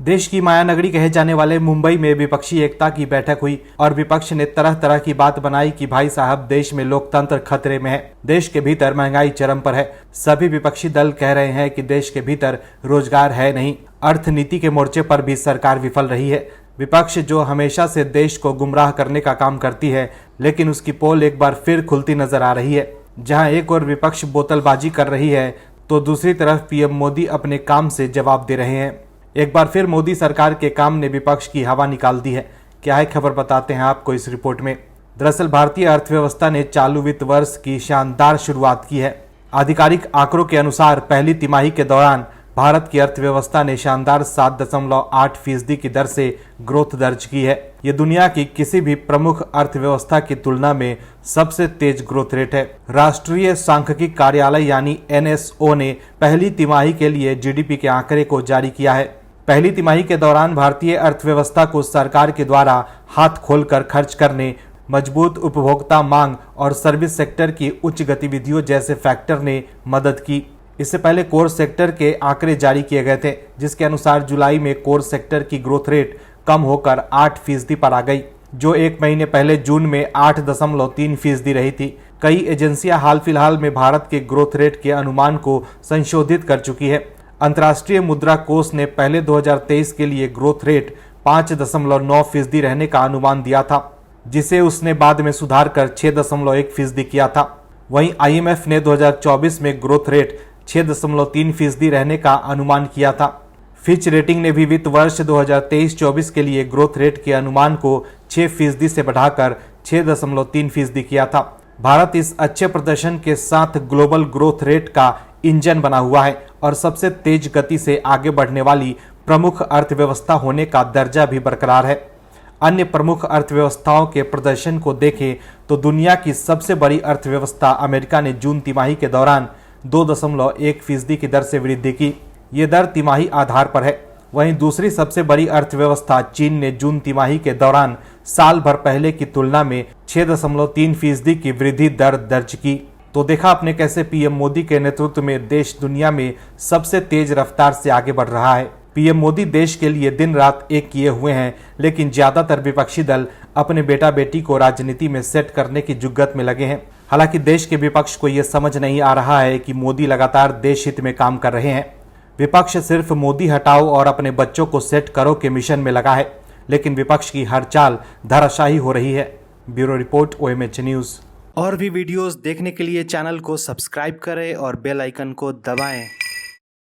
देश की माया नगरी कहे जाने वाले मुंबई में विपक्षी एकता की बैठक हुई और विपक्ष ने तरह तरह की बात बनाई कि भाई साहब देश में लोकतंत्र खतरे में है, देश के भीतर महंगाई चरम पर है। सभी विपक्षी दल कह रहे हैं कि देश के भीतर रोजगार है नहीं। अर्थनीति के मोर्चे पर भी सरकार विफल रही है। विपक्ष जो हमेशा से देश को गुमराह करने का काम करती है, लेकिन उसकी पोल एक बार फिर खुलती नजर आ रही है। जहां एक और विपक्ष बोतलबाजी कर रही है तो दूसरी तरफ पीएम मोदी अपने काम से जवाब दे रहे हैं। एक बार फिर मोदी सरकार के काम ने विपक्ष की हवा निकाल दी है। क्या है खबर, बताते हैं आपको इस रिपोर्ट में। दरअसल भारतीय अर्थव्यवस्था ने चालू वित्त वर्ष की शानदार शुरुआत की है। आधिकारिक आंकड़ों के अनुसार पहली तिमाही के दौरान भारत की अर्थव्यवस्था ने शानदार 7.8% की दर से ग्रोथ दर्ज की है। ये दुनिया की किसी भी प्रमुख अर्थव्यवस्था की तुलना में सबसे तेज ग्रोथ रेट है। राष्ट्रीय सांख्यिकी कार्यालय यानी NSO ने पहली तिमाही के लिए जीडीपी के आंकड़े को जारी किया है। पहली तिमाही के दौरान भारतीय अर्थव्यवस्था को सरकार के द्वारा हाथ खोलकर खर्च करने, मजबूत उपभोक्ता मांग और सर्विस सेक्टर की उच्च गतिविधियों जैसे फैक्टर ने मदद की। इससे पहले कोर सेक्टर के आंकड़े जारी किए गए थे, जिसके अनुसार जुलाई में कोर सेक्टर की ग्रोथ रेट कम होकर 8% पर आ गई, जो एक महीने पहले जून में 8.3% रही थी। कई एजेंसियां हाल फिलहाल में भारत के ग्रोथ रेट के अनुमान को संशोधित कर चुकी है। अंतर्राष्ट्रीय मुद्रा कोष ने पहले 2023 के लिए ग्रोथ रेट 5.9% रहने का अनुमान दिया था, जिसे उसने बाद में सुधार कर 6.1% किया था। वहीं IMF ने 2024 में ग्रोथ रेट 6.3% रहने का अनुमान किया था। फिच रेटिंग ने भी वित्त वर्ष 2023-24 के लिए ग्रोथ रेट के अनुमान को 6% से बढ़ाकर 6.3% किया था। भारत इस अच्छे प्रदर्शन के साथ ग्लोबल ग्रोथ रेट का इंजन बना हुआ है और सबसे तेज गति से आगे बढ़ने वाली प्रमुख अर्थव्यवस्था होने का दर्जा भी बरकरार है। अन्य प्रमुख अर्थव्यवस्थाओं के प्रदर्शन को देखें तो दुनिया की सबसे बड़ी अर्थव्यवस्था अमेरिका ने जून तिमाही के दौरान 2.1% की दर से वृद्धि की। ये दर तिमाही आधार पर है। वहीं दूसरी सबसे बड़ी अर्थव्यवस्था चीन ने जून तिमाही के दौरान साल भर पहले की तुलना में 6.3% की वृद्धि दर दर्ज की। तो देखा आपने कैसे पीएम मोदी के नेतृत्व में देश दुनिया में सबसे तेज रफ्तार से आगे बढ़ रहा है। पीएम मोदी देश के लिए दिन रात एक किए हुए हैं, लेकिन ज्यादातर विपक्षी दल अपने बेटा बेटी को राजनीति में सेट करने की जुग्गत में लगे हैं। हालांकि देश के विपक्ष को यह समझ नहीं आ रहा है कि मोदी लगातार देश हित में काम कर रहे हैं। विपक्ष सिर्फ मोदी हटाओ और अपने बच्चों को सेट करो के मिशन में लगा है, लेकिन विपक्ष की हर चाल धराशायी हो रही है। Bureau report, OMH news. और भी वीडियोस देखने के लिए चैनल को सब्सक्राइब करें और बेल आइकन को दबाएं।